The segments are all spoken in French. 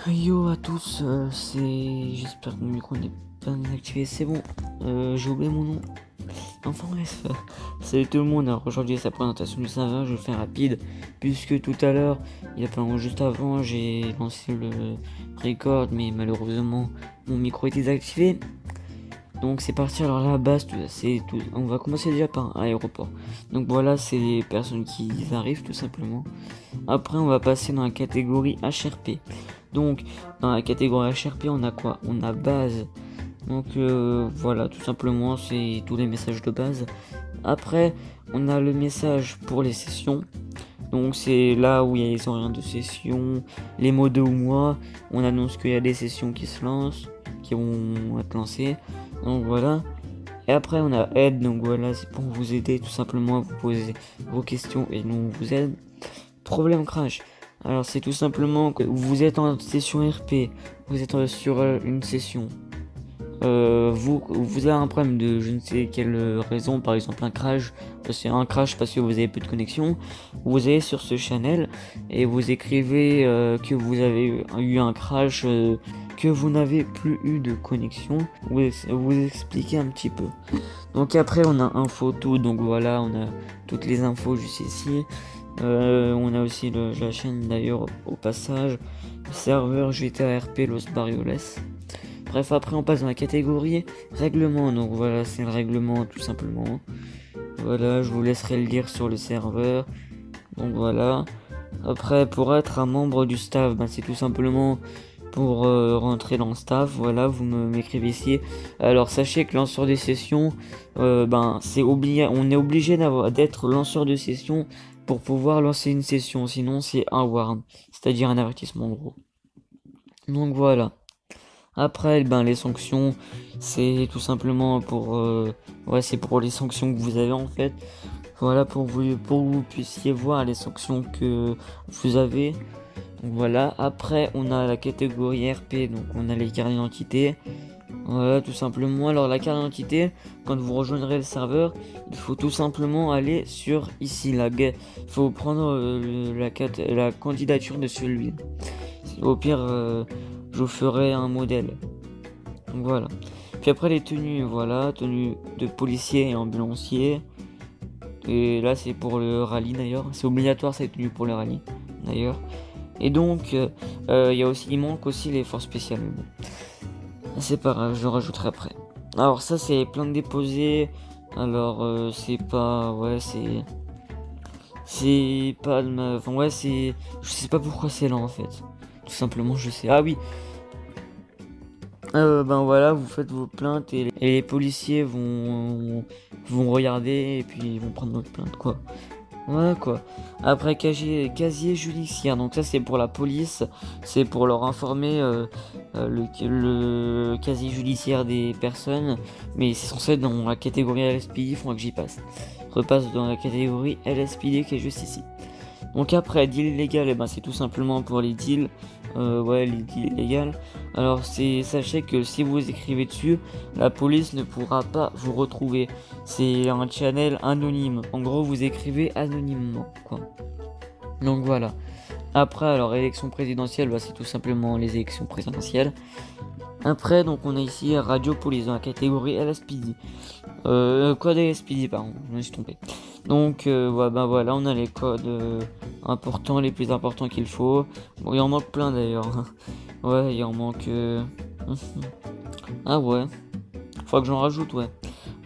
Yo à tous, j'espère que mon micro n'est pas désactivé, c'est bon, j'ai oublié mon nom. Enfin bref, salut tout le monde, alors aujourd'hui c'est la présentation du serveur, je vais le faire rapide, puisque tout à l'heure, il y a pas longtemps, juste avant, j'ai lancé le record, mais malheureusement mon micro est désactivé. Donc c'est parti, alors là, base, c'est tout. On va commencer déjà par un aéroport. Donc voilà, c'est les personnes qui arrivent tout simplement. Après on va passer dans la catégorie HRP. Donc dans la catégorie HRP on a quoi? On a base. Donc voilà, tout simplement c'est tous les messages de base. Après on a le message pour les sessions. Donc c'est là où il y a les horaires de session, les mots de ou mois. On annonce qu'il y a des sessions qui se lancent, qui vont être lancées. Donc voilà. Et après on a aide, donc voilà, c'est pour vous aider tout simplement à vous poser vos questions et nous on vous aide. Problème crash. Alors c'est tout simplement que vous êtes en session RP, vous êtes sur une session. Vous avez un problème de je ne sais quelle raison, par exemple un crash, c'est un crash parce que vous avez plus de connexion. Vous allez sur ce channel et vous écrivez que vous avez eu un crash, que vous n'avez plus eu de connexion. Vous expliquez un petit peu. Donc après on a info tout, donc voilà, on a toutes les infos juste ici. On a aussi la chaîne d'ailleurs au passage, le serveur GTA RP Los Barrioles. Bref, après on passe dans la catégorie règlement, donc voilà, c'est le règlement tout simplement. Voilà, je vous laisserai le lire sur le serveur. Donc voilà. Après, pour être un membre du staff, c'est tout simplement pour rentrer dans le staff. Voilà, vous m'écrivez ici. Alors sachez que lanceur de session, c'est obligé, on est obligé d'être lanceur de session pour pouvoir lancer une session. Sinon, c'est un warn, c'est-à-dire un avertissement gros. Donc voilà. Après, les sanctions, c'est tout simplement pour, c'est pour les sanctions que vous avez en fait. Voilà, pour que vous puissiez voir les sanctions que vous avez. Donc voilà. Après, on a la catégorie RP, donc on a les cartes d'identité. Voilà, tout simplement. Alors la carte d'identité, quand vous rejoindrez le serveur, il faut tout simplement aller sur ici, il faut prendre la candidature de celui. Au pire, je vous ferai un modèle. Donc voilà. Puis après les tenues, voilà, tenues de policier et ambulancier. Et là c'est pour le rallye d'ailleurs. C'est obligatoire cette tenue pour le rallye d'ailleurs. Et donc il manque aussi les forces spéciales. Bon. C'est pas grave, je rajouterai après. Alors ça c'est plein de déposés. Alors c'est pas, c'est pas de ma, je sais pas pourquoi c'est là en fait. Tout simplement je sais. Ah oui. Voilà, vous faites vos plaintes et les policiers vont regarder et puis ils vont prendre votre plainte quoi. Voilà quoi. Après casier judiciaire, donc ça c'est pour la police, c'est pour leur informer le casier judiciaire des personnes, mais c'est censé être dans la catégorie LSPD, il faudra que j'y passe. Repasse dans la catégorie LSPD qui est juste ici. Donc après, deal illégal, c'est tout simplement pour les deals. Les deals illégaux. Alors sachez que si vous écrivez dessus, la police ne pourra pas vous retrouver. C'est un channel anonyme. En gros, vous écrivez anonymement, quoi. Donc voilà. Après, alors élection présidentielle, c'est tout simplement les élections présidentielles. Après, donc on a ici Radio Police dans la catégorie LSPD. Code LSPD, pardon, je me suis trompé. Donc voilà, on a les codes importants, les plus importants qu'il faut. Bon, il en manque plein d'ailleurs. Ouais, il en manque. Ah ouais, faudra que j'en rajoute, ouais.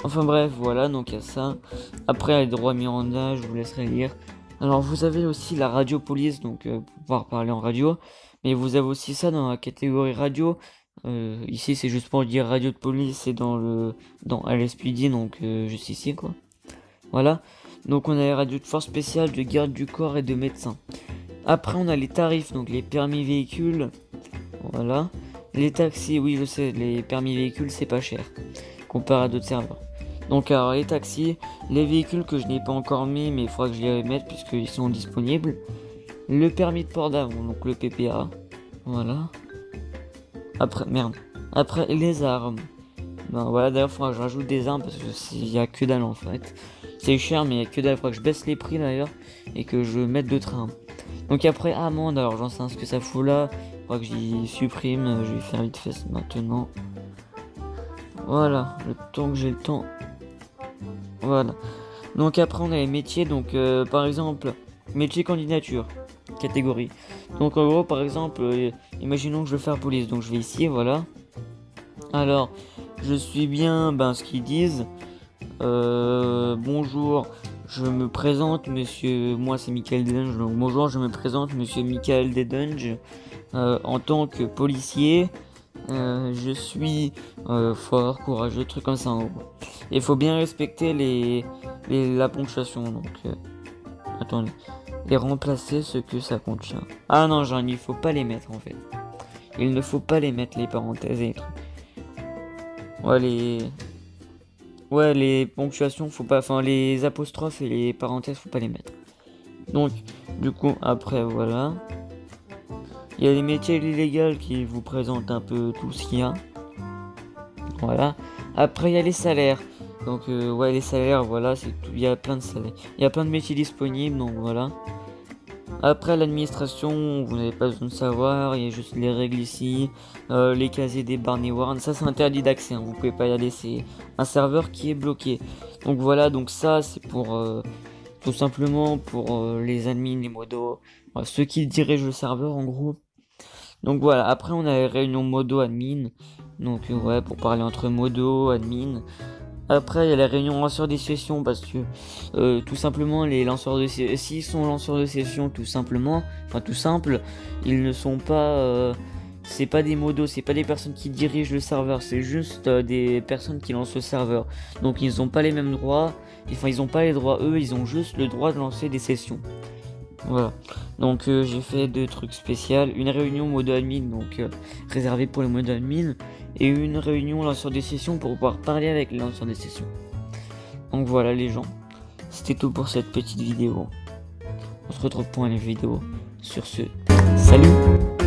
Enfin bref, voilà, donc il y a ça. Après, les droits Miranda, je vous laisserai lire. Alors, vous avez aussi la Radio Police, donc pour pouvoir parler en radio. Mais vous avez aussi ça dans la catégorie radio. Ici, c'est juste pour dire radio de police, c'est dans LSPD, donc juste ici, quoi. Voilà. Donc on a les radios de force spéciale, de garde du corps et de médecins. Après on a les tarifs, donc les permis véhicules. Voilà. Les taxis, oui je sais, les permis véhicules c'est pas cher. Comparé à d'autres serveurs. Donc alors les taxis, les véhicules que je n'ai pas encore mis, mais il faudra que je les remette puisqu'ils sont disponibles. Le permis de port d'avant, donc le PPA. Voilà. Après les armes. Voilà, d'ailleurs, il faudra que je rajoute des armes parce qu'il y a que dalle en fait. C'est cher, mais il y a que dalle. Il faudra que je baisse les prix d'ailleurs et que je mette d'autres armes. Donc après amende, alors j'en sais ce que ça fout là. Je crois que j'y supprime, je vais faire vite fait maintenant. Voilà, le temps que j'ai le temps. Voilà. Donc après on a les métiers, donc par exemple, métier candidature, catégorie. Donc en gros par exemple, imaginons que je veux faire police, donc je vais ici, voilà. Alors, je suis bien, ce qu'ils disent. Bonjour, je me présente, monsieur. Moi, c'est Michael Dedunge. Donc, bonjour, je me présente, monsieur Michael Dedunge. En tant que policier, je suis fort, courageux, trucs comme ça en gros. Il faut bien respecter la ponctuation. Donc, attendez. Et remplacer ce que ça contient. Ah non, genre, il faut pas les mettre en fait. Il ne faut pas les mettre, les parenthèses et les trucs. Ouais, les ponctuations, faut pas, enfin, les apostrophes et les parenthèses, faut pas les mettre. Donc, du coup, après, voilà. Il y a les métiers illégaux qui vous présentent un peu tout ce qu'il y a. Voilà. Après, il y a les salaires. Donc, ouais, les salaires, voilà, c'est tout. Il y a plein de salaires. Il y a plein de métiers disponibles, donc voilà. Après l'administration, vous n'avez pas besoin de savoir, il y a juste les règles ici, les casiers des Barney Warren, ça c'est interdit d'accès, hein, vous pouvez pas y aller, c'est un serveur qui est bloqué. Donc voilà, donc ça c'est pour tout simplement pour les admins, les modos, ceux qui dirigent le serveur en gros. Donc voilà, après on a les réunions modo admin, donc ouais pour parler entre modo, admin. Après, il y a la réunion lanceur des sessions parce que tout simplement les lanceurs de sessions, s'ils sont lanceurs de sessions tout simplement, enfin tout simple, ils ne sont pas, c'est pas des modos, c'est pas des personnes qui dirigent le serveur, c'est juste des personnes qui lancent le serveur. Donc ils n'ont pas les mêmes droits, enfin ils n'ont pas les droits eux, ils ont juste le droit de lancer des sessions. Voilà. Donc j'ai fait deux trucs spéciaux, une réunion modo admin donc réservée pour les modos admin et une réunion lanceur des sessions pour pouvoir parler avec les lanceurs des sessions. Donc voilà les gens, c'était tout pour cette petite vidéo. On se retrouve pour une vidéo. Sur ce, salut.